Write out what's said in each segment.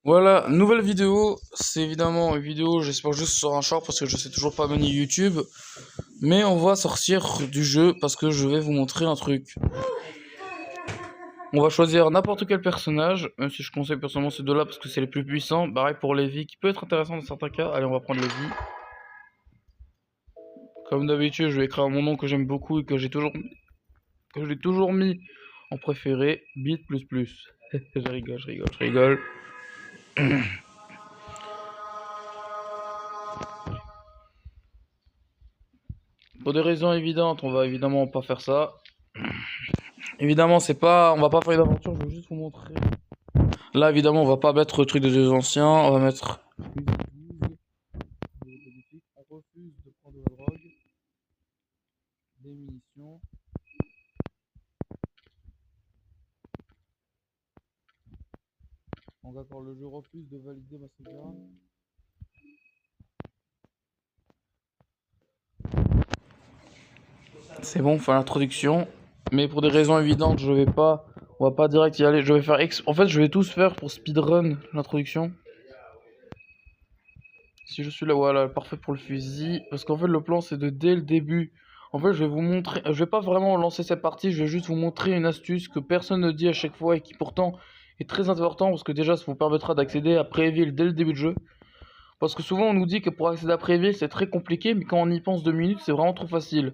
Voilà, nouvelle vidéo. C'est évidemment une vidéo, j'espère juste sur un short parce que je sais toujours pas manier YouTube. Mais on va sortir du jeu parce que je vais vous montrer un truc. On va choisir n'importe quel personnage, même si je conseille personnellement ces deux-là parce que c'est les plus puissants. Pareil pour Levi qui peut être intéressant dans certains cas. Allez, on va prendre Levi. Comme d'habitude, je vais écrire mon nom que j'aime beaucoup et que j'ai toujours mis en préféré. Bit++. Je rigole. Pour des raisons évidentes, on va évidemment pas faire ça. Évidemment, on va pas faire une aventure, je veux juste vous montrer. Là, évidemment, on va pas mettre le truc des deux anciens, on va mettre. On refuse de prendre de la drogue, des munitions. Donc d'accord, le jeu refuse de valider ma sauvegarde. C'est bon, on fait l'introduction. Mais pour des raisons évidentes, on va pas direct y aller. Je vais faire en fait, je vais tous faire pour speedrun l'introduction. Si je suis là, voilà, parfait pour le fusil. Parce qu'en fait, le plan, c'est de dès le début. En fait, je vais vous montrer. Je vais pas vraiment lancer cette partie. Je vais juste vous montrer une astuce que personne ne dit à chaque fois et qui pourtant est très important. Parce que déjà, ça vous permettra d'accéder à Préville dès le début de jeu. Parce que souvent, on nous dit que pour accéder à Préville, c'est très compliqué. Mais quand on y pense 2 minutes, c'est vraiment trop facile.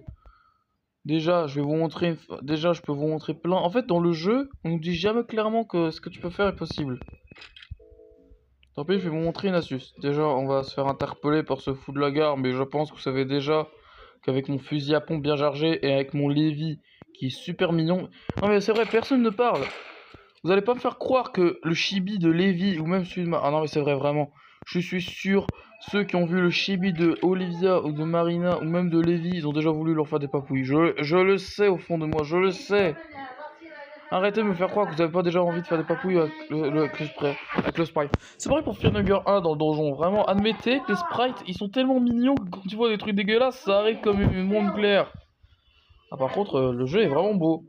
Déjà, je vais vous montrer. Déjà, je peux vous montrer plein. En fait, dans le jeu, on nous dit jamais clairement que ce que tu peux faire est possible. Tant pis, je vais vous montrer une astuce. Déjà, on va se faire interpeller par ce fou de la gare, mais je pense que vous savez déjà qu'avec mon fusil à pompe bien chargé et avec mon Levi qui est super mignon. Non mais c'est vrai, personne ne parle. Vous allez pas me faire croire que le chibi de Levi ou même celui de Ah non mais c'est vrai vraiment. Je suis sûr, ceux qui ont vu le chibi de Olivia ou de Marina ou même de Levi, ils ont déjà voulu leur faire des papouilles. Je le sais au fond de moi, je le sais. Arrêtez de me faire croire que vous avez pas déjà envie de faire des papouilles avec le sprite. C'est pareil pour Fear Number 1 dans le donjon. Vraiment, admettez que les sprites, ils sont tellement mignons que quand tu vois des trucs dégueulasses, ça arrive comme une bombe nucléaire. Ah, par contre, le jeu est vraiment beau.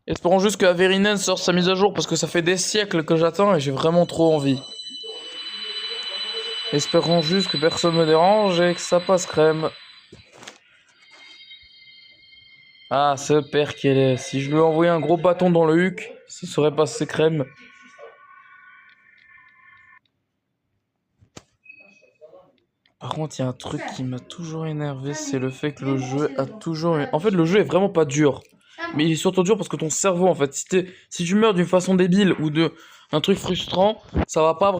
Espérons juste que Averinen sorte sa mise à jour parce que ça fait des siècles que j'attends et j'ai vraiment trop envie. Espérons juste que personne me dérange et que ça passe crème. Ah, ce père qu'elle est. Si je lui envoyais un gros bâton dans le huc, ça serait passé crème. Par contre, il y a un truc qui m'a toujours énervé, c'est le fait que le jeu a toujours... En fait, le jeu est vraiment pas dur. Mais il est surtout dur parce que ton cerveau, en fait, si tu meurs d'une façon débile ou de un truc frustrant, ça va pas